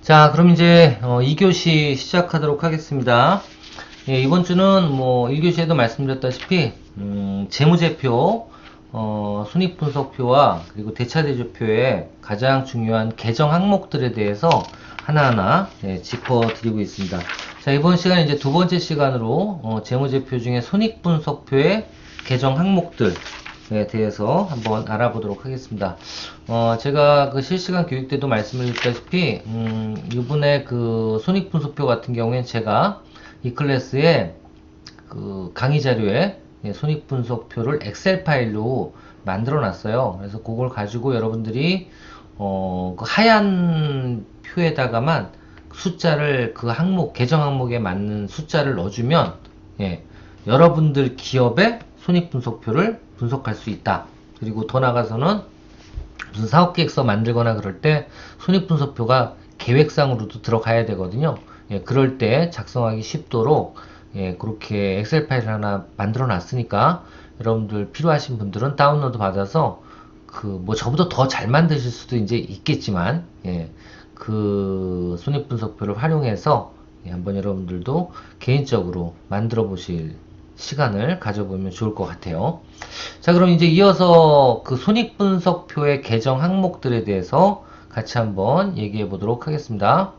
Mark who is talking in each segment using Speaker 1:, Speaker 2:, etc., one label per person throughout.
Speaker 1: 자, 그럼 이제 2교시 시작하도록 하겠습니다. 예, 이번 주는 뭐 1교시에도 말씀드렸다시피 재무제표, 손익분석표와 그리고 대차대조표의 가장 중요한 개정 항목들에 대해서 하나하나 짚어드리고 있습니다. 자, 이번 시간은 이제 두 번째 시간으로 재무제표 중에 손익분석표의 개정 항목들 에 대해서 한번 알아보도록 하겠습니다. 제가 그 실시간 교육 때도 말씀을 드렸다시피, 이번에 그 손익분석표 같은 경우에는 제가 이 클래스에 그 강의 자료에 손익분석표를 엑셀 파일로 만들어 놨어요. 그래서 그걸 가지고 여러분들이, 그 하얀 표에다가만 숫자를 그 항목, 계정 항목에 맞는 숫자를 넣어주면, 여러분들 기업의 손익분석표를 분석할 수 있다. 그리고 더 나가서는 무슨 사업계획서 만들거나 그럴 때 손익분석표가 계획상으로도 들어가야 되거든요. 그럴 때 작성하기 쉽도록 그렇게 엑셀 파일 하나 만들어 놨으니까 여러분들 필요하신 분들은 다운로드 받아서 그 뭐 저보다 더 잘 만드실 수도 이제 있겠지만 그 손익분석표를 활용해서 한번 여러분들도 개인적으로 만들어 보실 시간을 가져보면 좋을 것 같아요. 자, 그럼 이제 이어서 그 손익분석표의 개정 항목들에 대해서 같이 한번 얘기해 보도록 하겠습니다.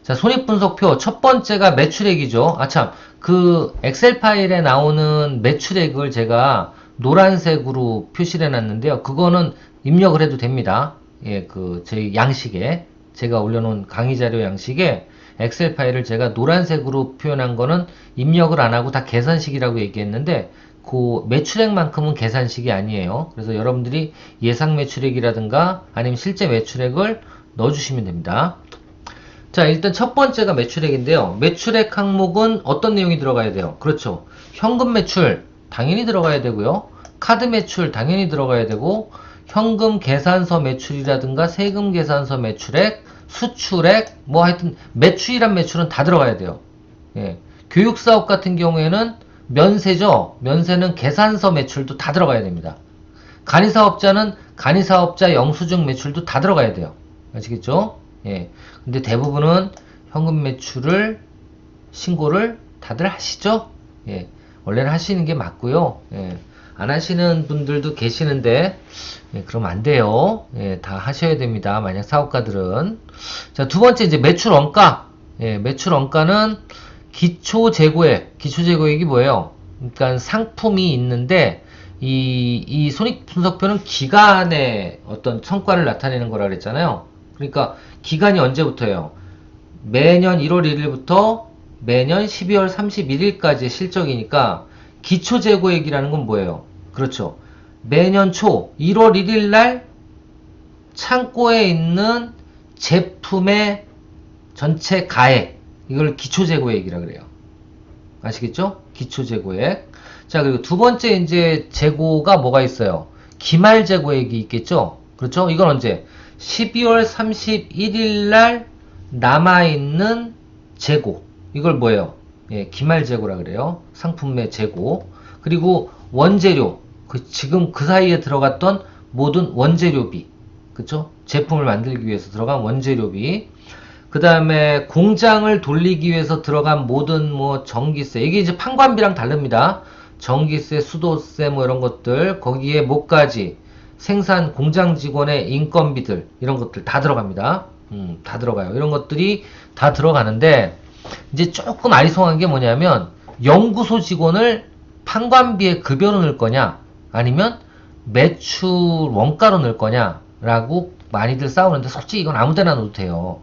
Speaker 1: 자, 손익분석표 첫 번째가 매출액이죠. 아, 참, 그 엑셀 파일에 나오는 매출액을 제가 노란색으로 표시를 해놨는데요. 그거는 입력을 해도 됩니다. 그 제 양식에 제가 올려놓은 강의 자료 양식에 엑셀 파일을 제가 노란색으로 표현한 거는 입력을 안 하고 다 계산식이라고 얘기했는데 그 매출액만큼은 계산식이 아니에요. 그래서 여러분들이 예상 매출액이라든가 아니면 실제 매출액을 넣어주시면 됩니다. 자, 일단 첫 번째가 매출액인데요. 매출액 항목은 어떤 내용이 들어가야 돼요? 그렇죠. 현금 매출 당연히 들어가야 되고요. 카드 매출 당연히 들어가야 되고 현금 계산서 매출이라든가 세금 계산서 매출액, 수출액, 뭐 하여튼 매출이란 매출은 다 들어가야 돼요. 교육사업 같은 경우에는 면세죠. 면세는 계산서 매출도 다 들어가야 됩니다. 간이사업자는 간이사업자 영수증 매출도 다 들어가야 돼요. 아시겠죠? 근데 대부분은 현금 매출을 신고를 다들 하시죠? 원래는 하시는 게 맞고요. 안 하시는 분들도 계시는데 그럼 안 돼요. 다 하셔야 됩니다. 만약 사업가들은. 자, 두 번째 이제 매출 원가. 매출 원가는 기초재고액. 기초재고액이 뭐예요? 그러니까 상품이 있는데 이 손익분석표는 기간의 어떤 성과를 나타내는 거라 그랬잖아요. 그러니까 기간이 언제부터예요? 매년 1월 1일부터 매년 12월 31일까지의 실적이니까 기초재고액이라는 건 뭐예요? 그렇죠. 매년 초 1월 1일 날 창고에 있는 제품의 전체 가액, 이걸 기초재고액이라 그래요. 아시겠죠? 기초재고액. 자, 그리고 두 번째 이제 재고가 뭐가 있어요? 기말재고액이 있겠죠? 그렇죠? 이건 언제? 12월 31일 날 남아있는 재고. 이걸 뭐예요? 기말재고라 그래요. 상품의 재고. 그리고 원재료. 지금 그 사이에 들어갔던 모든 원재료비. 그쵸? 제품을 만들기 위해서 들어간 원재료비. 그 다음에 공장을 돌리기 위해서 들어간 모든 뭐 전기세. 이게 이제 판관비랑 다릅니다. 전기세, 수도세 뭐 이런 것들. 거기에 뭐까지 생산 공장 직원의 인건비들 이런 것들 다 들어갑니다. 다 들어가요. 이런 것들이 다 들어가는데 이제 조금 아리송한 게 뭐냐면 연구소 직원을 판관비에 급여로 넣을 거냐 아니면 매출 원가로 넣을 거냐 라고 많이들 싸우는데 솔직히 이건 아무데나 넣어도 돼요.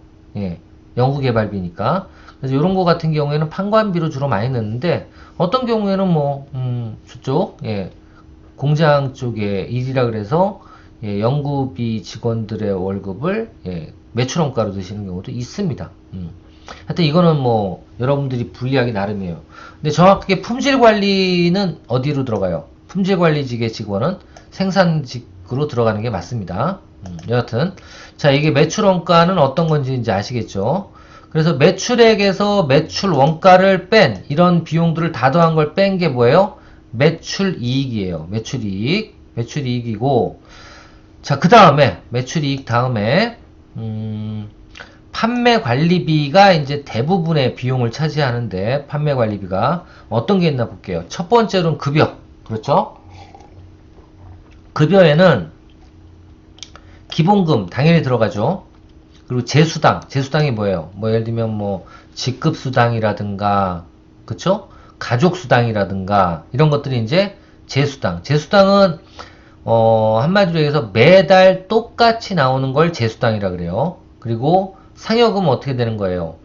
Speaker 1: 연구개발비니까. 그래서 이런 거 같은 경우에는 판관비로 주로 많이 넣는데 어떤 경우에는 뭐 저쪽 공장 쪽에 일이라 그래서 연구비 직원들의 월급을 매출원가로 드시는 경우도 있습니다. 하여튼 이거는 뭐 여러분들이 분리하기 나름이에요. 근데 정확하게 품질관리는 어디로 들어가요? 품질관리직의 직원은 생산직으로 들어가는 게 맞습니다. 여하튼 자, 이게 매출원가는 어떤 건지 이제 아시겠죠? 그래서 매출액에서 매출원가를 뺀 이런 비용들을 다 더한 걸 뺀 게 뭐예요? 매출이익이에요. 매출이익. 매출이익이고 자, 그 다음에 매출이익 다음에 판매 관리비가 이제 대부분의 비용을 차지하는데, 판매 관리비가 어떤 게 있나 볼게요. 첫 번째로는 급여. 그렇죠? 급여에는 기본금 당연히 들어가죠. 그리고 제수당. 제수당이 뭐예요? 뭐 예를 들면 뭐 직급수당이라든가, 그쵸? 가족수당이라든가 이런 것들이 이제 제수당. 제수당은 한마디로 얘기해서 매달 똑같이 나오는 걸 제수당이라 그래요. 그리고 상여금은 어떻게 되는 거예요?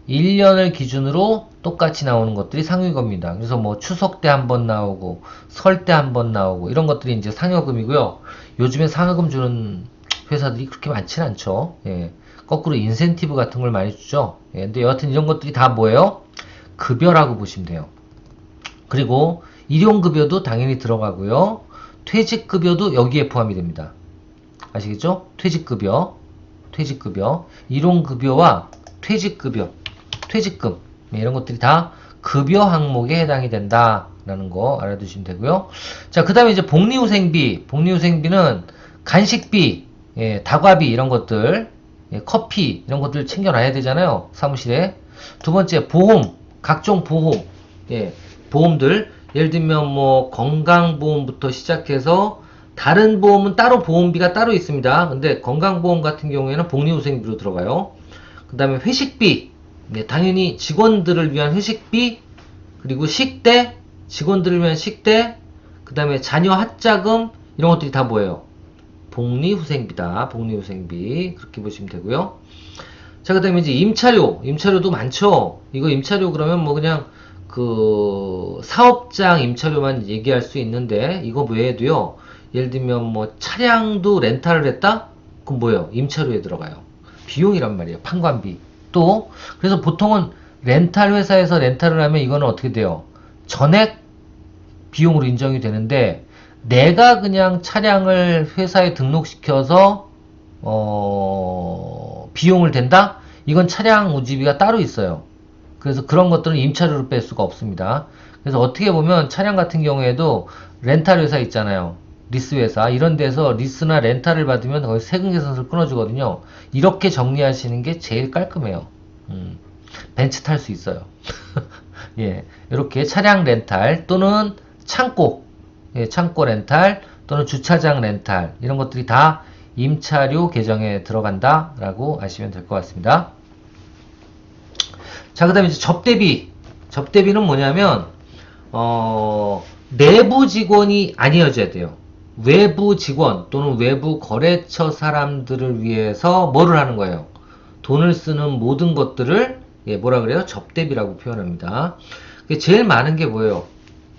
Speaker 1: 1년을 기준으로 똑같이 나오는 것들이 상여금입니다. 그래서 뭐 추석 때 한 번 나오고 설 때 한 번 나오고 이런 것들이 이제 상여금이고요. 요즘에 상여금 주는 회사들이 그렇게 많지는 않죠. 예. 거꾸로 인센티브 같은 걸 많이 주죠. 예. 근데 여하튼 이런 것들이 다 뭐예요? 급여라고 보시면 돼요. 그리고 일용급여도 당연히 들어가고요. 퇴직급여도 여기에 포함이 됩니다. 아시겠죠? 퇴직급여, 일용급여와 퇴직급여, 퇴직금 이런 것들이 다 급여 항목에 해당이 된다라는 거 알아두시면 되고요. 자, 그 다음에 이제 복리후생비, 복리후생비는 간식비, 예, 다과비 이런 것들, 예, 커피 이런 것들 챙겨놔야 되잖아요. 사무실에. 두 번째 보험, 각종 보험, 예, 보험들 예를 들면 뭐 건강보험부터 시작해서 다른 보험은 따로 보험비가 따로 있습니다. 근데 건강보험 같은 경우에는 복리후생비로 들어가요. 그 다음에 회식비, 네, 당연히 직원들을 위한 회식비, 그리고 식대, 직원들을 위한 식대, 그 다음에 자녀 학자금 이런 것들이 다 뭐예요? 복리후생비다. 복리후생비 그렇게 보시면 되고요. 자, 그 다음에 이제 임차료, 임차료도 많죠. 이거 임차료 그러면 뭐 그냥 그 사업장 임차료만 얘기할 수 있는데 이거 외에도요. 예를 들면 뭐 차량도 렌탈을 했다? 그럼 뭐예요? 임차료에 들어가요. 비용이란 말이에요. 판관비. 또 그래서 보통은 렌탈 회사에서 렌탈을 하면 이거는 어떻게 돼요? 전액 비용으로 인정이 되는데 내가 그냥 차량을 회사에 등록시켜서 비용을 댄다? 이건 차량 우지비가 따로 있어요. 그래서 그런 것들은 임차료로 뺄 수가 없습니다. 그래서 어떻게 보면 차량 같은 경우에도 렌탈 회사 있잖아요. 리스 회사. 이런 데서 리스나 렌탈을 받으면 거의 세금 계산서를 끊어주거든요. 이렇게 정리하시는 게 제일 깔끔해요. 벤츠 탈 수 있어요. 예, 이렇게 차량 렌탈 또는 창고, 예, 창고 렌탈 또는 주차장 렌탈 이런 것들이 다 임차료 계정에 들어간다라고 아시면 될 것 같습니다. 자, 그 다음에 이제 접대비. 접대비는 뭐냐면, 내부 직원이 아니어져야 돼요. 외부 직원 또는 외부 거래처 사람들을 위해서 뭐를 하는 거예요? 돈을 쓰는 모든 것들을, 예, 뭐라 그래요? 접대비라고 표현합니다. 제일 많은 게 뭐예요?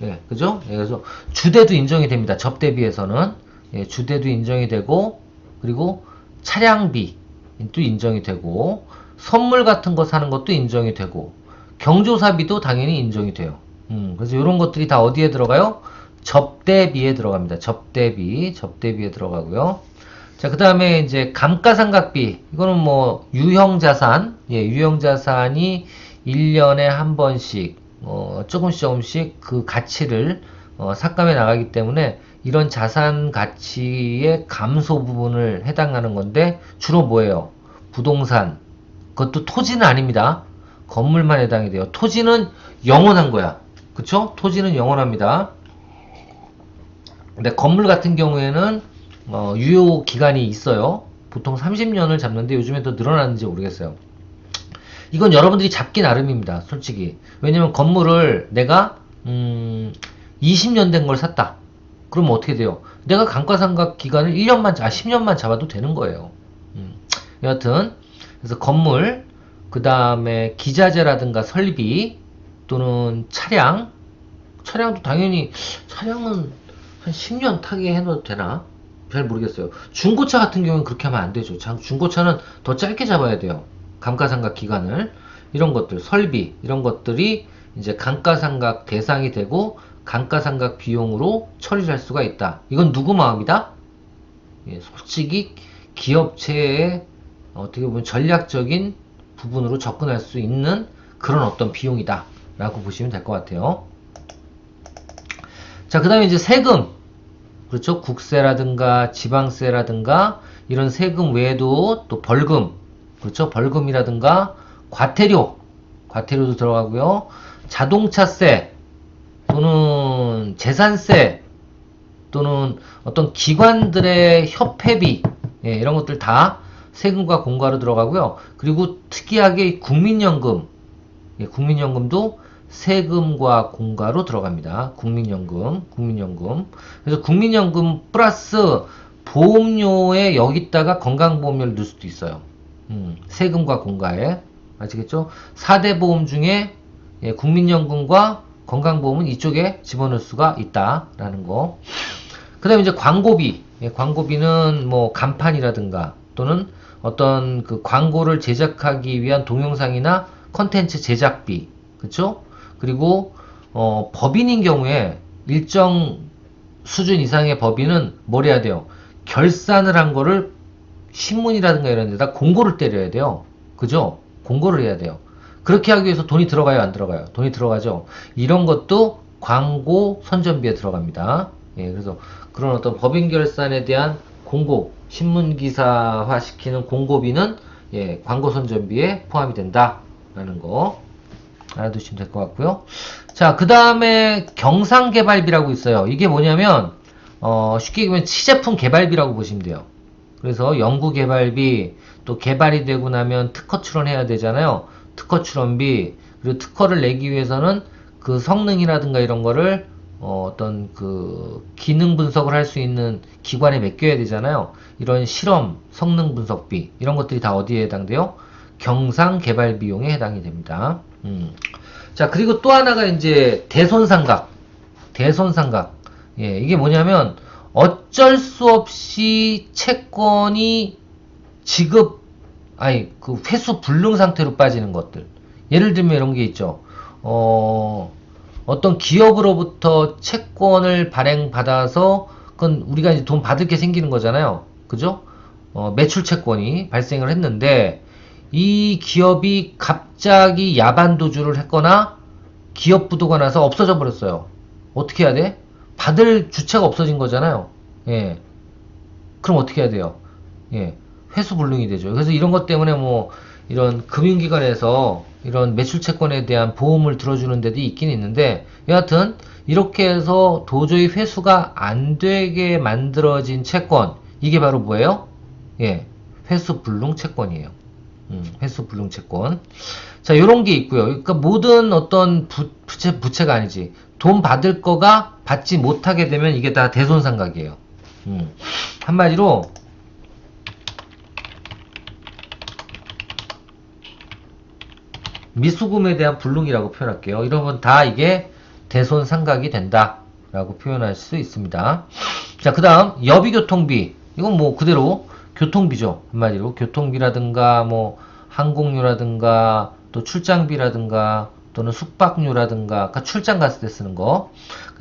Speaker 1: 예, 그죠? 예, 그래서 주대도 인정이 됩니다. 접대비에서는. 예, 주대도 인정이 되고, 그리고 차량비도 인정이 되고, 선물 같은 거 사는 것도 인정이 되고 경조사비도 당연히 인정이 돼요. 그래서 이런 것들이 다 어디에 들어가요? 접대비에 들어갑니다. 접대비에 들어가고요. 자, 그 다음에 이제 감가상각비. 이거는 뭐 유형자산, 예, 유형자산이 1년에 한 번씩 조금씩 그 가치를 삭감해 나가기 때문에 이런 자산 가치의 감소 부분을 해당하는 건데 주로 뭐예요? 부동산, 그것도 토지는 아닙니다. 건물만 해당이 돼요. 토지는 영원한 거야. 그쵸? 토지는 영원합니다. 근데 건물 같은 경우에는 유효 기간이 있어요. 보통 30년을 잡는데 요즘에 더 늘어났는지 모르겠어요. 이건 여러분들이 잡기 나름입니다. 솔직히. 왜냐면 건물을 내가 20년 된 걸 샀다. 그러면 어떻게 돼요? 내가 감가상각 기간을 10년만 잡아도 되는 거예요. 여하튼 그래서 건물, 그 다음에 기자재라든가 설비 또는 차량도 당연히 차량은 한 10년 타게 해놔도 되나? 잘 모르겠어요. 중고차 같은 경우는 그렇게 하면 안 되죠. 중고차는 더 짧게 잡아야 돼요. 감가상각 기간을. 이런 것들, 설비 이런 것들이 이제 감가상각 대상이 되고 감가상각 비용으로 처리를 할 수가 있다. 이건 누구 마음이다? 예, 솔직히 기업체의 어떻게 보면 전략적인 부분으로 접근할 수 있는 그런 어떤 비용이다 라고 보시면 될 것 같아요. 자, 그 다음에 이제 세금, 그렇죠? 국세라든가 지방세라든가 이런 세금 외에도 또 벌금, 그렇죠? 벌금이라든가 과태료도 들어가고요. 자동차세 또는 재산세 또는 어떤 기관들의 협회비, 예, 이런 것들 다 세금과 공과로 들어가고요. 그리고 특이하게 국민연금, 예, 국민연금도 세금과 공과로 들어갑니다. 국민연금. 그래서 국민연금 플러스 보험료에 여기다가 건강보험료를 넣을 수도 있어요. 세금과 공과에. 아시겠죠? 4대 보험 중에, 예, 국민연금과 건강보험은 이쪽에 집어넣을 수가 있다라는 거. 그 다음에 이제 광고비. 예, 광고비는 뭐 간판이라든가 또는 어떤 그 광고를 제작하기 위한 동영상이나 컨텐츠 제작비. 그쵸? 그리고 법인인 경우에 일정 수준 이상의 법인은 뭘 해야 돼요? 결산을 한 거를 신문이라든가 이런 데다 공고를 때려야 돼요. 그죠? 공고를 해야 돼요. 그렇게 하기 위해서 돈이 들어가요, 안 들어가요? 돈이 들어가죠. 이런 것도 광고 선전비에 들어갑니다. 예, 그래서 그런 어떤 법인 결산에 대한 공고, 신문 기사화 시키는 공고비는, 예, 광고 선전비에 포함이 된다라는 거 알아두시면 될 것 같고요. 자, 그 다음에 경상개발비라고 있어요. 이게 뭐냐면 쉽게 얘기하면 시제품 개발비라고 보시면 돼요. 그래서 연구개발비, 또 개발이 되고 나면 특허 출원해야 되잖아요. 특허 출원비, 그리고 특허를 내기 위해서는 그 성능이라든가 이런 거를 어떤 그 기능 분석을 할 수 있는 기관에 맡겨야 되잖아요. 이런 실험, 성능 분석비, 이런 것들이 다 어디에 해당돼요? 경상 개발 비용에 해당이 됩니다. 자, 그리고 또 하나가 이제 대손상각. 예, 이게 뭐냐면 어쩔 수 없이 채권이 그 회수 불능 상태로 빠지는 것들. 예를 들면 이런 게 있죠. 어떤 기업으로부터 채권을 발행받아서 그건 우리가 이제 돈 받을 게 생기는 거잖아요. 그죠? 매출 채권이 발생을 했는데 이 기업이 갑자기 야반도주를 했거나 기업 부도가 나서 없어져 버렸어요. 어떻게 해야 돼? 받을 주체가 없어진 거잖아요. 예. 그럼 어떻게 해야 돼요? 예. 회수불능이 되죠. 그래서 이런 것 때문에 뭐 이런 금융기관에서 이런 매출채권에 대한 보험을 들어주는 데도 있긴 있는데, 여하튼 이렇게 해서 도저히 회수가 안 되게 만들어진 채권, 이게 바로 뭐예요? 예. 회수불능 채권이에요. 회수불능 채권. 자, 요런 게 있고요. 그러니까 모든 어떤 부채가 아니지. 돈 받을 거가 받지 못하게 되면 이게 다 대손상각이에요. 한마디로 미수금에 대한 불능이라고 표현할게요. 이런 건 다 이게 대손상각이 된다 라고 표현할 수 있습니다. 자, 그 다음 여비교통비. 이건 뭐 그대로 교통비죠. 한마디로 교통비라든가 뭐 항공료라든가 또 출장비라든가 또는 숙박료라든가, 그러니까 출장 갔을 때 쓰는 거,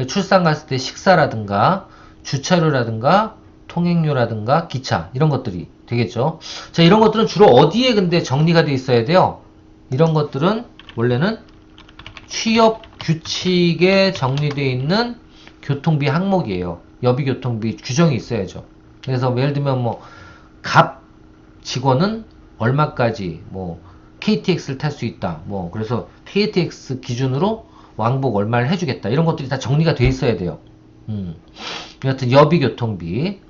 Speaker 1: 출산 갔을 때 식사라든가 주차료라든가 통행료라든가 기차, 이런 것들이 되겠죠. 자, 이런 것들은 주로 어디에 근데 정리가 돼 있어야 돼요? 이런 것들은 원래는 취업 규칙에 정리되어 있는 교통비 항목이에요. 여비교통비 규정이 있어야죠. 그래서 예를 들면 뭐 갑 직원은 얼마까지 뭐 KTX를 탈 수 있다. 뭐 그래서 KTX 기준으로 왕복 얼마를 해주겠다. 이런 것들이 다 정리가 돼 있어야 돼요. 여하튼 여비교통비.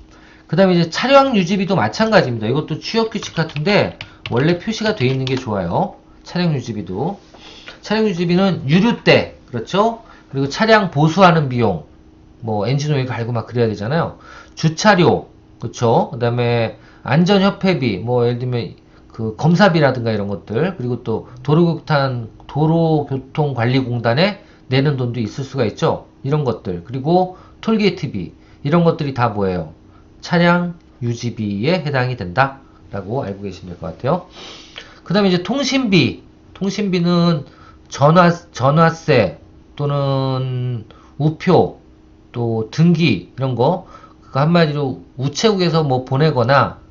Speaker 1: 그 다음에 이제 차량 유지비도 마찬가지입니다. 이것도 취업 규칙 같은데 원래 표시가 돼 있는 게 좋아요. 차량 유지비도. 차량 유지비는 유류 때, 그렇죠? 그리고 차량 보수하는 비용, 뭐 엔진 오일 갈고 막 그래야 되잖아요. 주차료, 그렇죠? 그 다음에 안전협회비, 뭐 예를 들면 그 검사비라든가 이런 것들, 그리고 또 도로교통관리공단에 내는 돈도 있을 수가 있죠. 이런 것들, 그리고 톨게이트비, 이런 것들이 다 뭐예요? 차량 유지비에 해당이 된다라고 알고 계시면 될 것 같아요. 그 다음에 이제 통신비는 전화세 또는 우표 또 등기 이런 거, 그 한마디로 우체국에서 뭐 보내거나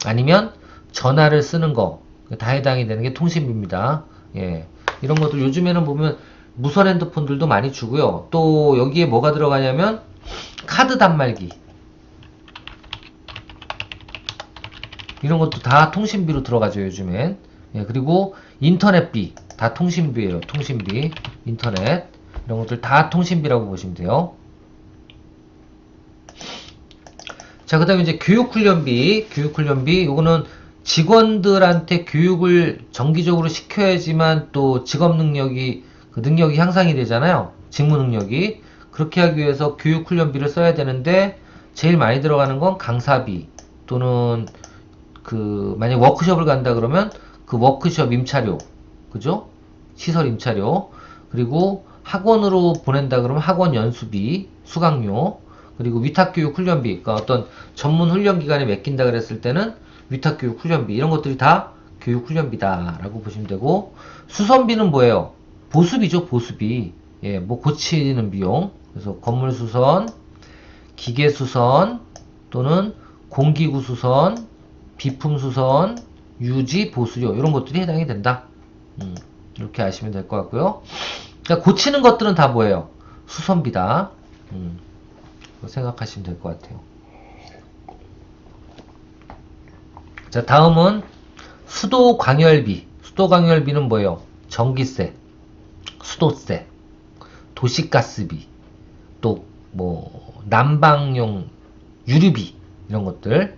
Speaker 1: 아니면 전화를 쓰는 거 다 해당이 되는 게 통신비입니다. 예, 이런 것들 요즘에는 보면 무선 핸드폰들도 많이 주고요. 또 여기에 뭐가 들어가냐면 카드 단말기. 이런 것도 다 통신비로 들어가죠, 요즘엔. 예, 그리고 인터넷비, 다 통신비예요. 통신비, 인터넷, 이런 것들 다 통신비라고 보시면 돼요. 자, 그 다음에 이제 교육훈련비, 요거는 직원들한테 교육을 정기적으로 시켜야지만 또 직업 능력이, 그 능력이 향상이 되잖아요. 직무 능력이. 그렇게 하기 위해서 교육훈련비를 써야 되는데, 제일 많이 들어가는 건 강사비, 또는 만약 워크숍을 간다 그러면 그 워크숍 임차료, 그죠? 시설 임차료, 그리고 학원으로 보낸다 그러면 학원 연수비, 수강료, 그리고 위탁교육 훈련비, 그러니까 어떤 전문 훈련 기관에 맡긴다 그랬을 때는 위탁교육 훈련비, 이런 것들이 다 교육 훈련비다라고 보시면 되고, 수선비는 뭐예요? 보수비죠, 보수비. 예, 뭐 고치는 비용. 그래서 건물 수선, 기계 수선, 또는 공기구 수선, 비품 수선, 유지, 보수료, 이런 것들이 해당이 된다. 이렇게 아시면 될 것 같고요. 자, 고치는 것들은 다 뭐예요? 수선비다. 생각하시면 될 것 같아요. 자, 다음은 수도광열비. 수도광열비는 뭐예요? 전기세, 수도세, 도시가스비, 또 뭐 난방용 유류비, 이런 것들,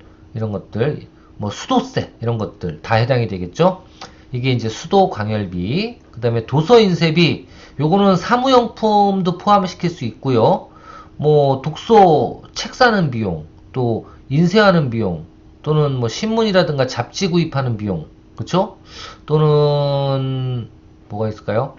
Speaker 1: 뭐 수도세, 이런 것들 다 해당이 되겠죠? 이게 이제 수도광열비. 그 다음에 도서인쇄비, 요거는 사무용품도 포함시킬 수 있고요. 뭐 독서 책 사는 비용, 또 인쇄하는 비용, 또는 뭐 신문이라든가 잡지 구입하는 비용, 그쵸? 또는 뭐가 있을까요?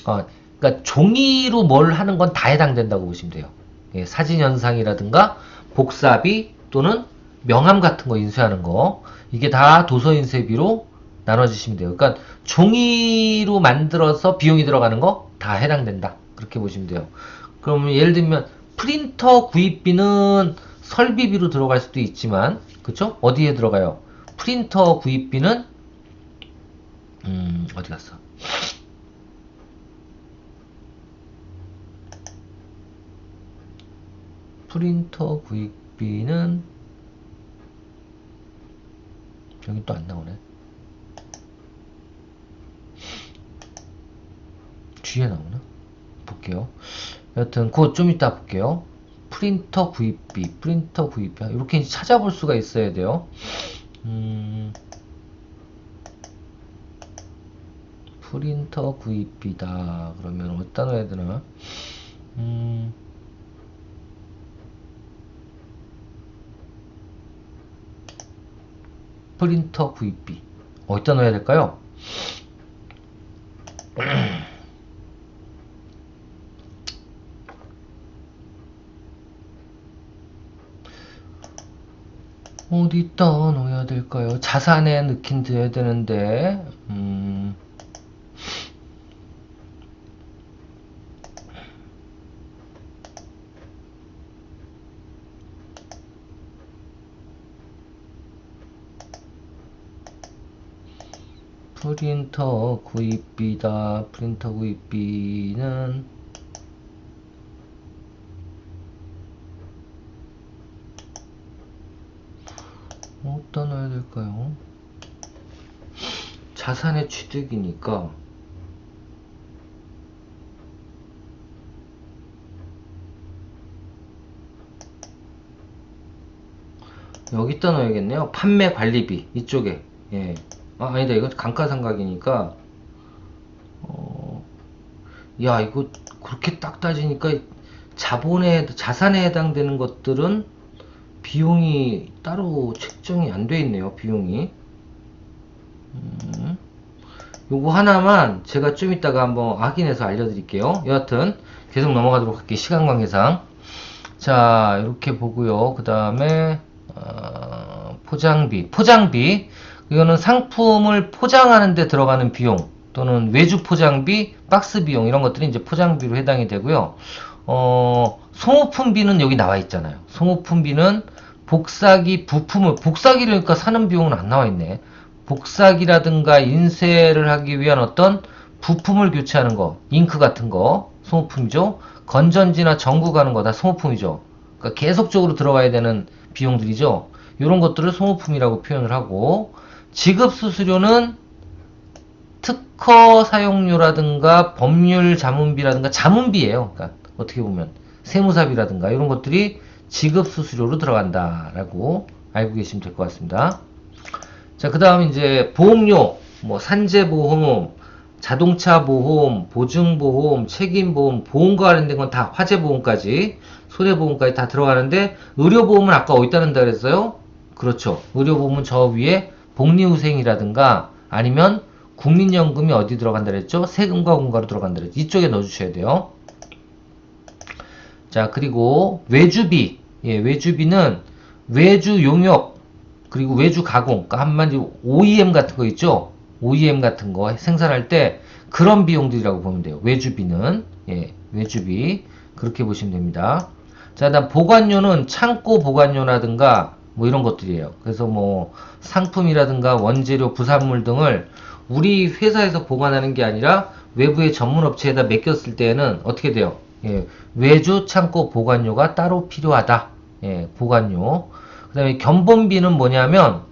Speaker 1: 그러니까 종이로 뭘 하는 건 다 해당된다고 보시면 돼요. 예, 사진 현상이라든가 복사비, 또는 명함 같은 거 인쇄하는 거, 이게 다 도서인쇄비로 나눠지시면 돼요. 그러니까 종이로 만들어서 비용이 들어가는 거 다 해당된다, 그렇게 보시면 돼요. 그러면 예를 들면 프린터 구입비는 설비비로 들어갈 수도 있지만, 그쵸? 어디에 들어가요? 프린터 구입비는 어디 갔어? 프린터 구입비는 여기 또 안 나오네. 뒤에 나오나? 볼게요. 여튼 그거 좀 이따 볼게요. 프린터 구입비, 이렇게 찾아볼 수가 있어야 돼요. 프린터 구입비다. 그러면 어디다 넣어야 되나? 프린터 구입비 어디다 넣어야 될까요? 어디다 넣어야 될까요? 자산에 넣긴 돼야 되는데, 프린터 구입비다. 프린터 구입비는 어디다 넣어야 될까요? 자산의 취득이니까 여기다 넣어야겠네요. 판매 관리비 이쪽에. 예. 아니다, 이거 감가상각이니까. 야, 이거 그렇게 딱 따지니까 자산에 해당되는 것들은 비용이 따로 책정이 안 돼 있네요. 비용이. 요거 하나만 제가 좀 이따가 한번 확인해서 알려드릴게요. 여하튼 계속 넘어가도록 할게요. 시간 관계상. 자, 이렇게 보고요. 그 다음에 포장비. 이거는 상품을 포장하는 데 들어가는 비용, 또는 외주 포장비, 박스 비용, 이런 것들이 이제 포장비로 해당이 되고요. 소모품비는 여기 나와 있잖아요. 소모품비는 복사기를 그러니까 사는 비용은 안 나와 있네. 복사기라든가 인쇄를 하기 위한 어떤 부품을 교체하는 거, 잉크 같은 거, 소모품이죠. 건전지나 전구 가는 거 다 소모품이죠. 그러니까 계속적으로 들어가야 되는 비용들이죠. 이런 것들을 소모품이라고 표현을 하고, 지급수수료는 특허 사용료라든가 법률 자문비라든가 자문비예요. 그러니까 어떻게 보면 세무사비라든가 이런 것들이 지급수수료로 들어간다라고 알고 계시면 될 것 같습니다. 자, 그 다음 이제 보험료, 뭐 산재보험, 자동차 보험, 보증보험, 책임보험, 보험과 관련된 건 다 화재보험까지, 손해보험까지 다 들어가는데, 의료보험은 아까 어디다 넣는다 그랬어요? 그렇죠. 의료보험은 저 위에 복리후생이라든가 아니면 국민연금이 어디 들어간다 그랬죠? 세금과 공과로 들어간다 그랬죠? 이쪽에 넣어주셔야 돼요. 자, 그리고 외주비. 예, 외주비는 외주 용역, 그리고 외주 가공, 그러니까 한마디로 OEM 같은 거 있죠? OEM 같은 거 생산할 때 그런 비용들이라고 보면 돼요. 외주비는. 예, 외주비. 그렇게 보시면 됩니다. 자, 그다음 보관료는 창고 보관료라든가 뭐 이런 것들이에요. 그래서 뭐 상품이라든가 원재료, 부산물 등을 우리 회사에서 보관하는 게 아니라 외부의 전문 업체에다 맡겼을 때에는 어떻게 돼요? 예, 외주 창고 보관료가 따로 필요하다. 예, 보관료. 그 다음에 견본비는 뭐냐면,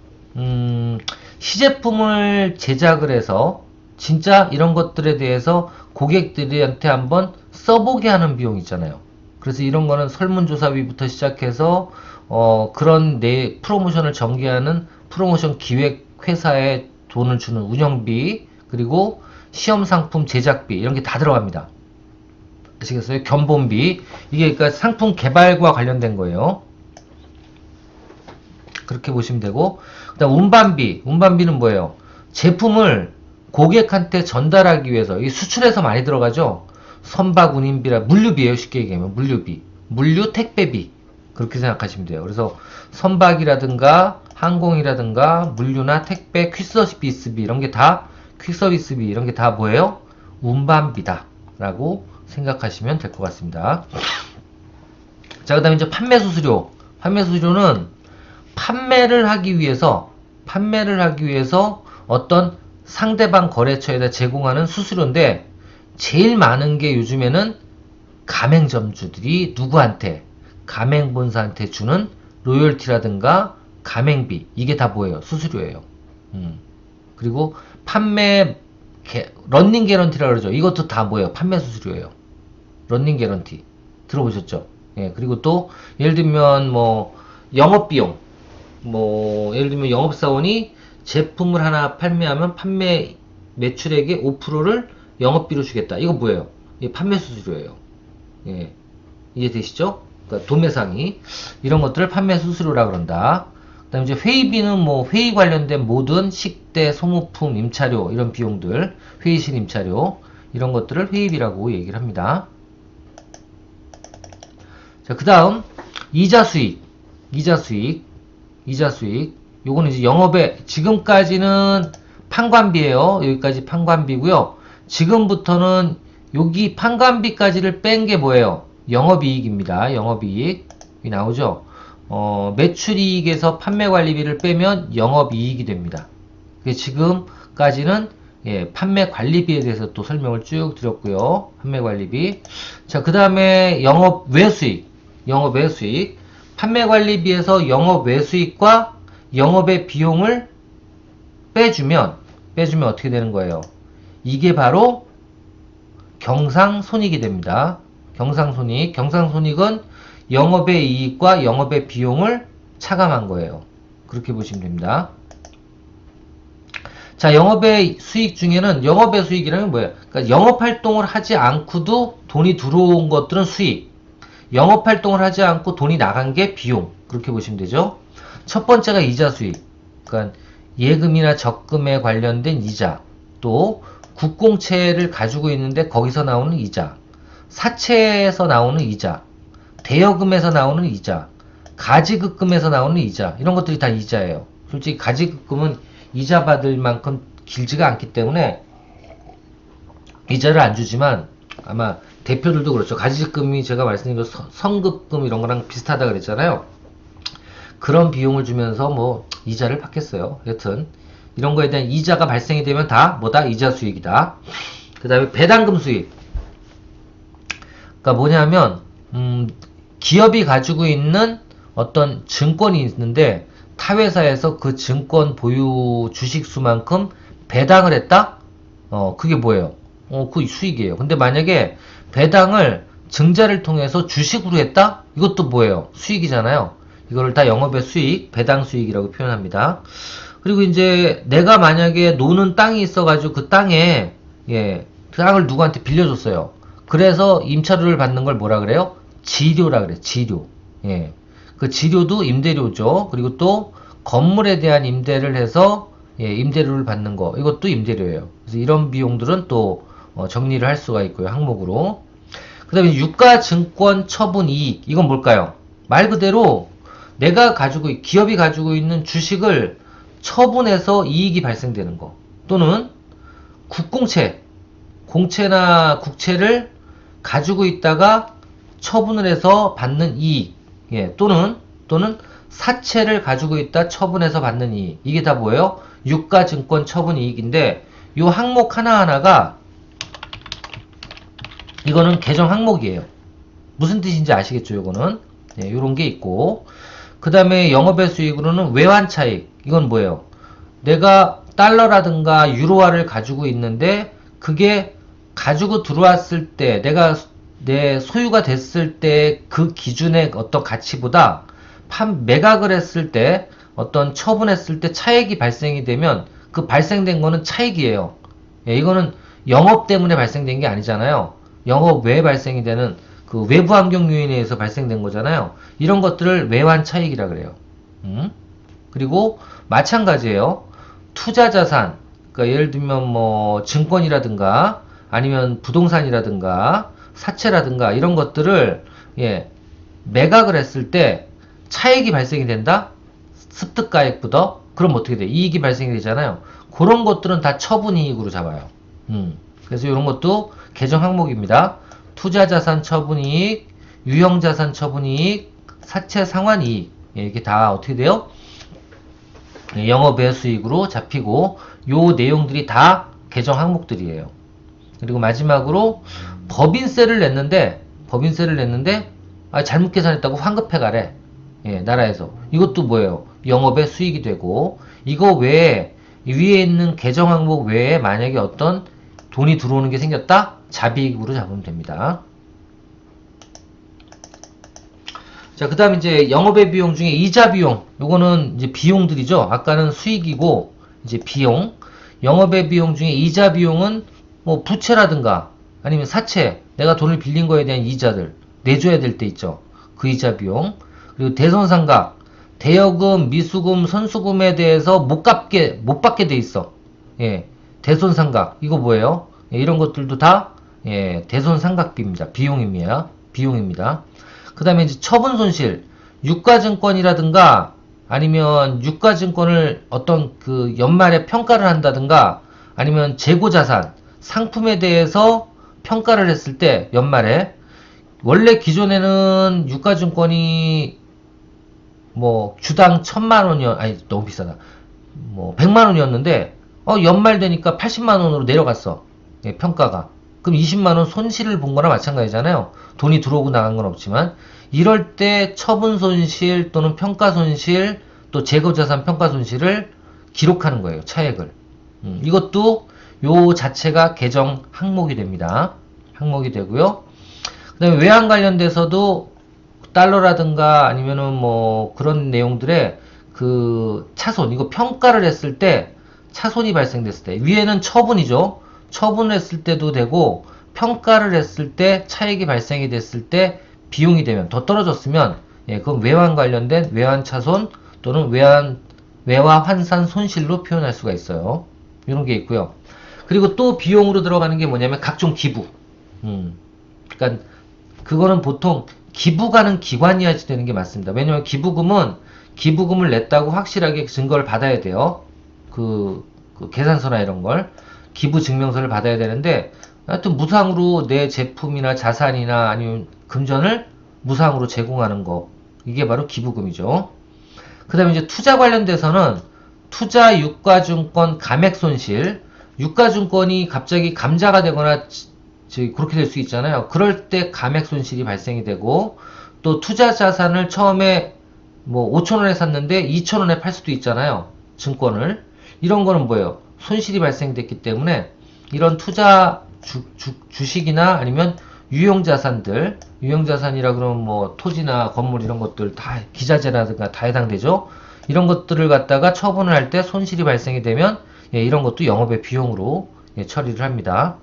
Speaker 1: 시제품을 제작을 해서 진짜 이런 것들에 대해서 고객들한테 한번 써보게 하는 비용 있잖아요. 그래서 이런 거는 설문조사비부터 시작해서 그런 내 프로모션을 전개하는 프로모션 기획 회사에 돈을 주는 운영비, 그리고 시험 상품 제작비 이런 게 다 들어갑니다. 아시겠어요? 견본비. 이게 그러니까 상품 개발과 관련된 거예요. 그렇게 보시면 되고, 그다음 운반비. 운반비는 뭐예요? 제품을 고객한테 전달하기 위해서 이 수출해서 많이 들어가죠. 선박 운임비라 물류비예요. 쉽게 얘기하면 물류비, 물류 택배비 그렇게 생각하시면 돼요. 그래서 선박이라든가 항공이라든가 물류나 택배, 퀵서비스비 이런 게 다 퀵서비스비 이런 게 다 뭐예요? 운반비다라고 생각하시면 될 것 같습니다. 자, 그다음에 이제 판매 수수료. 판매 수수료는 판매를 하기 위해서 어떤 상대방 거래처에다 제공하는 수수료인데, 제일 많은 게 요즘에는 가맹점주들이 누구한테, 가맹본사한테 주는 로열티라든가 가맹비, 이게 다 뭐예요? 수수료예요. 그리고 판매 런닝 개런티라고 그러죠. 이것도 다 뭐예요? 판매 수수료예요. 런닝 개런티 들어보셨죠? 예, 그리고 또 예를 들면 뭐 영업비용, 뭐 예를 들면 영업사원이 제품을 하나 판매하면 판매 매출액의 5%를 영업비로 주겠다. 이거 뭐예요? 이게 판매 수수료예요. 예, 이해되시죠? 그러니까 도매상이 이런 것들을 판매 수수료라 그런다. 그다음에 이제 회의비는 뭐 회의 관련된 모든 식대, 소모품, 임차료 이런 비용들, 회의실 임차료 이런 것들을 회의비라고 얘기를 합니다. 자, 그다음 이자 수익. 요거는 이제 영업에 지금까지는 판관비예요. 여기까지 판관비고요. 지금부터는 여기 판관비까지를 뺀 게 뭐예요? 영업이익입니다. 영업이익. 여기 나오죠? 매출이익에서 판매관리비를 빼면 영업이익이 됩니다. 지금까지는 예, 판매관리비에 대해서 또 설명을 쭉 드렸고요. 판매관리비. 자, 그 다음에 영업외수익. 판매관리비에서 영업외수익과 영업의 비용을 빼주면 어떻게 되는 거예요? 이게 바로 경상손익이 됩니다. 경상손익은 영업의 이익과 영업의 비용을 차감한 거예요. 그렇게 보시면 됩니다. 자, 영업의 수익 중에는 영업의 수익이라는 게 뭐예요? 그러니까 영업활동을 하지 않고도 돈이 들어온 것들은 수익, 영업활동을 하지 않고 돈이 나간 게 비용. 그렇게 보시면 되죠. 첫 번째가 이자 수익. 그러니까 예금이나 적금에 관련된 이자, 또 국공채를 가지고 있는데 거기서 나오는 이자, 사채에서 나오는 이자, 대여금에서 나오는 이자, 가지급금에서 나오는 이자, 이런 것들이 다 이자예요. 솔직히 가지급금은 이자 받을 만큼 길지가 않기 때문에 이자를 안 주지만, 아마 대표들도 그렇죠. 가지급금이 제가 말씀드린 그 성급금 이런 거랑 비슷하다 그랬잖아요. 그런 비용을 주면서 뭐 이자를 받겠어요. 여튼 이런 거에 대한 이자가 발생이 되면 다 뭐다? 이자 수익이다. 그 다음에 배당금 수익. 그러니까 뭐냐면 기업이 가지고 있는 어떤 증권이 있는데 타 회사에서 그 증권 보유 주식 수만큼 배당을 했다? 그게 뭐예요? 그 수익이에요. 근데 만약에 배당을 증자를 통해서 주식으로 했다? 이것도 뭐예요? 수익이잖아요. 이거를 다 영업의 수익, 배당 수익이라고 표현합니다. 그리고 이제 내가 만약에 노는 땅이 있어가지고 그 땅에, 예, 그 땅을 누구한테 빌려줬어요. 그래서 임차료를 받는 걸 뭐라 그래요? 지료라 그래, 지료. 예. 그 지료도 임대료죠. 그리고 또 건물에 대한 임대를 해서, 예, 임대료를 받는 거. 이것도 임대료예요. 그래서 이런 비용들은 또 정리를 할 수가 있고요. 항목으로. 그 다음에 유가증권 처분 이익. 이건 뭘까요? 말 그대로 내가 가지고, 기업이 가지고 있는 주식을 처분해서 이익이 발생되는 거. 또는 국공채, 공채나 국채를 가지고 있다가 처분을 해서 받는 이익. 예, 또는 사채를 가지고 있다 처분해서 받는 이익. 이게 다 뭐예요? 유가증권 처분 이익인데, 이 항목 하나하나가 이거는 개정 항목이에요. 무슨 뜻인지 아시겠죠? 요거는. 네, 요런 게 있고. 그 다음에 영업의 수익으로는 외환 차익. 이건 뭐예요? 내가 달러라든가 유로화를 가지고 있는데 그게 가지고 들어왔을 때 내 소유가 됐을 때 그 기준의 어떤 가치보다 매각을 했을 때 어떤 처분했을 때 차익이 발생이 되면 그 발생된 거는 차익이에요. 예, 이거는 영업 때문에 발생된 게 아니잖아요. 영업 외에 발생이 되는 그 외부 환경 요인에 의해서 발생된 거잖아요. 이런 것들을 외환 차익이라 그래요. 그리고 마찬가지예요. 투자 자산, 그러니까 예를 들면 뭐 증권이라든가 아니면 부동산이라든가 사채라든가 이런 것들을, 예, 매각을 했을 때 차익이 발생이 된다? 습득가액보다? 그럼 어떻게 돼? 이익이 발생이 되잖아요. 그런 것들은 다 처분이익으로 잡아요. 그래서 이런 것도 개정 항목입니다. 투자자산 처분이익, 유형자산 처분이익, 사채 상환이익. 예, 이게 다 어떻게 돼요? 영업외 수익으로 잡히고, 요 내용들이 다 개정 항목들이에요. 그리고 마지막으로 법인세를 냈는데 잘못 계산했다고 환급해 가래. 예, 나라에서. 이것도 뭐예요? 영업의 수익이 되고, 이거 외에 위에 있는 개정 항목 외에 만약에 어떤 돈이 들어오는 게 생겼다? 자비익으로 잡으면 됩니다. 자, 그 다음 이제 영업의 비용 중에 이자 비용. 요거는 이제 비용들이죠. 아까는 수익이고, 이제 비용. 영업의 비용 중에 이자 비용은 뭐 부채라든가 아니면 사채, 내가 돈을 빌린 거에 대한 이자들 내줘야 될 때 있죠. 그 이자 비용. 그리고 대손상각, 대여금, 미수금, 선수금에 대해서 못 받게 돼 있어. 예. 대손상각. 이거 뭐예요? 예, 이런 것들도 다, 예, 대손상각비입니다. 비용입니다. 그 다음에 이제 처분 손실, 유가증권이라든가 아니면 유가증권을 어떤 그 연말에 평가를 한다든가 아니면 재고자산, 상품에 대해서 평가를 했을 때 연말에 원래 기존에는 유가증권이 뭐 주당 1000만원이었, 아니 너무 비싸다. 뭐 100만원이었는데 연말 되니까 80만원으로 내려갔어. 예, 평가가. 그럼 20만원 손실을 본 거나 마찬가지잖아요. 돈이 들어오고 나간 건 없지만 이럴 때 처분 손실 또는 평가 손실 또 재고자산 평가 손실을 기록하는 거예요. 차액을. 이것도 요 자체가 개정 항목이 됩니다. 항목이 되고요. 그 다음에 외환 관련돼서도 달러라든가 아니면은 뭐 그런 내용들의 그 차손, 이거 평가를 했을 때 차손이 발생됐을 때 위에는 처분이죠. 처분을 했을 때도 되고 평가를 했을 때 차익이 발생이 됐을 때 비용이 되면 더 떨어졌으면, 예, 그건 외환 관련된 외환 차손 또는 외화 환산 손실로 표현할 수가 있어요. 이런 게 있고요. 그리고 또 비용으로 들어가는 게 뭐냐면 각종 기부. 그러니까 그거는 보통 기부가는 기관이어야 되는 게 맞습니다. 왜냐면 기부금을 냈다고 확실하게 증거를 받아야 돼요. 그 계산서나 이런 걸 기부 증명서를 받아야 되는데, 하여튼 무상으로 내 제품이나 자산이나 아니면 금전을 무상으로 제공하는 거, 이게 바로 기부금이죠. 그 다음에 이제 투자 관련돼서는 투자 유가증권 감액 손실, 유가증권이 갑자기 감자가 되거나 그렇게 될 수 있잖아요. 그럴 때 감액 손실이 발생이 되고, 또 투자 자산을 처음에 뭐 5,000원에 샀는데 2,000원에 팔 수도 있잖아요. 증권을. 이런 거는 뭐예요? 손실이 발생됐기 때문에 이런 투자 주식이나 아니면 유형자산들, 유형자산이라 그러면 뭐 토지나 건물 이런 것들 다 기자재라든가 다 해당되죠. 이런 것들을 갖다가 처분을 할 때 손실이 발생이 되면 예, 이런 것도 영업의 비용으로 예, 처리를 합니다.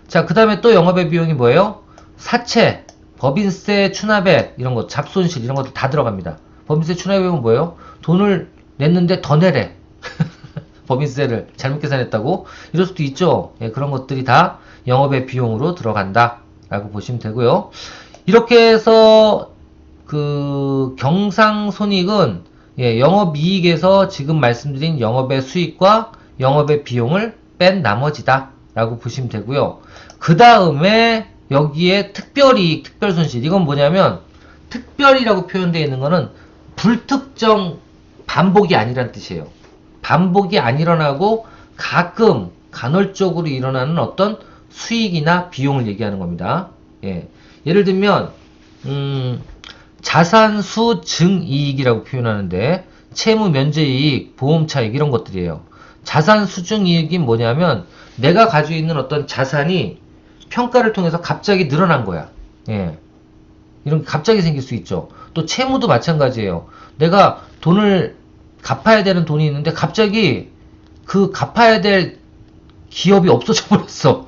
Speaker 1: 자, 그 다음에 또 영업의 비용이 뭐예요? 사채, 법인세, 추납액 이런 것, 잡손실 이런 것들 다 들어갑니다. 법인세, 추납액은 뭐예요? 돈을 냈는데 더 내래. 법인세를 잘못 계산했다고 이럴 수도 있죠. 예, 그런 것들이 다 영업의 비용으로 들어간다 라고 보시면 되고요. 이렇게 해서 그 경상손익은 예, 영업이익에서 지금 말씀드린 영업의 수익과 영업의 비용을 뺀 나머지다 라고 보시면 되고요. 그 다음에 여기에 특별이익, 특별손실 이건 뭐냐면 특별이라고 표현되어 있는 거는 불특정 반복이 아니란 뜻이에요. 반복이 안 일어나고 가끔 간헐적으로 일어나는 어떤 수익이나 비용을 얘기하는 겁니다. 예. 예를 들면 자산수 증이익이라고 표현하는데 채무 면제이익, 보험차익 이런 것들이에요. 자산수 증이익이 뭐냐면 내가 가지고 있는 어떤 자산이 평가를 통해서 갑자기 늘어난 거야. 예. 이런 게 갑자기 생길 수 있죠. 또 채무도 마찬가지예요. 내가 돈을 갚아야 되는 돈이 있는데 갑자기 그 갚아야 될 기업이 없어져 버렸어.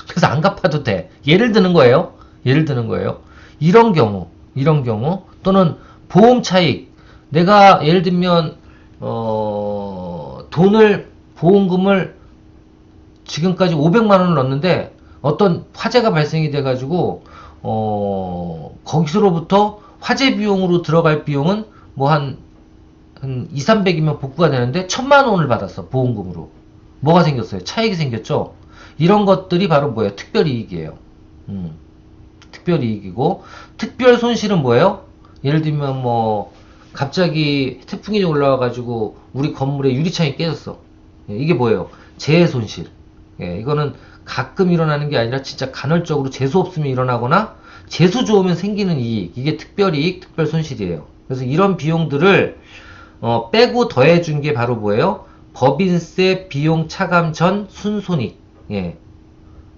Speaker 1: 그래서 안 갚아도 돼. 예를 드는 거예요. 예를 드는 거예요. 이런 경우 또는 보험 차익. 내가 예를 들면 보험금을 지금까지 500만 원을 넣었는데 어떤 화재가 발생이 돼 가지고 거기서로부터 화재 비용으로 들어갈 비용은 뭐 한 2, 300이면 복구가 되는데 1000만 원을 받았어. 보험금으로. 뭐가 생겼어요? 차익이 생겼죠? 이런 것들이 바로 뭐예요? 특별이익이에요. 특별이익이고 특별손실은 뭐예요? 예를 들면 뭐 갑자기 태풍이 올라와가지고 우리 건물에 유리창이 깨졌어. 예, 이게 뭐예요? 재해손실. 예, 이거는 가끔 일어나는 게 아니라 진짜 간헐적으로 재수 없으면 일어나거나 재수 좋으면 생기는 이익. 이게 특별이익, 특별손실이에요. 그래서 이런 비용들을 빼고 더해준 게 바로 뭐예요? 법인세 비용 차감 전 순손익. 예.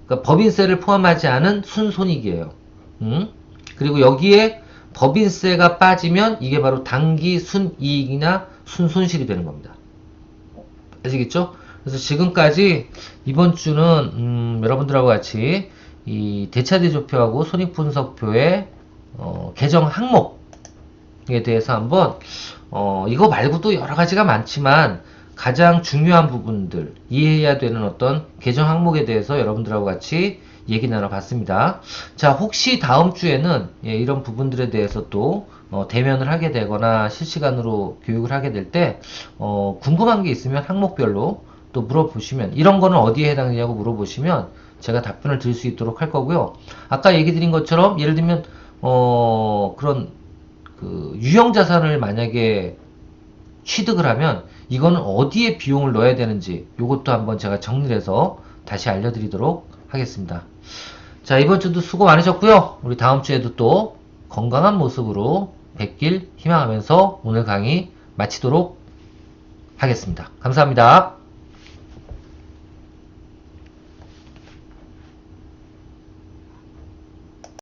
Speaker 1: 그러니까 법인세를 포함하지 않은 순손익이에요. 그리고 여기에 법인세가 빠지면 이게 바로 당기 순이익이나 순손실이 되는 겁니다. 아시겠죠? 그래서 지금까지 이번 주는 여러분들하고 같이 이 대차대조표하고 손익분석표의 개정 항목에 대해서 한번 이거 말고도 여러 가지가 많지만 가장 중요한 부분들 이해해야 되는 어떤 개정 항목에 대해서 여러분들하고 같이 얘기 나눠봤습니다. 자, 혹시 다음 주에는 예, 이런 부분들에 대해서 또 대면을 하게 되거나 실시간으로 교육을 하게 될 때 궁금한 게 있으면 항목별로 또 물어보시면 이런 거는 어디에 해당되냐고 물어보시면 제가 답변을 드릴 수 있도록 할 거고요. 아까 얘기 드린 것처럼 예를 들면 그런 그 유형자산을 만약에 취득을 하면 이거는 어디에 비용을 넣어야 되는지 이것도 한번 제가 정리를 해서 다시 알려드리도록 하겠습니다. 자, 이번 주도 수고 많으셨고요. 우리 다음 주에도 또 건강한 모습으로 뵙길 희망하면서 오늘 강의 마치도록 하겠습니다. 감사합니다.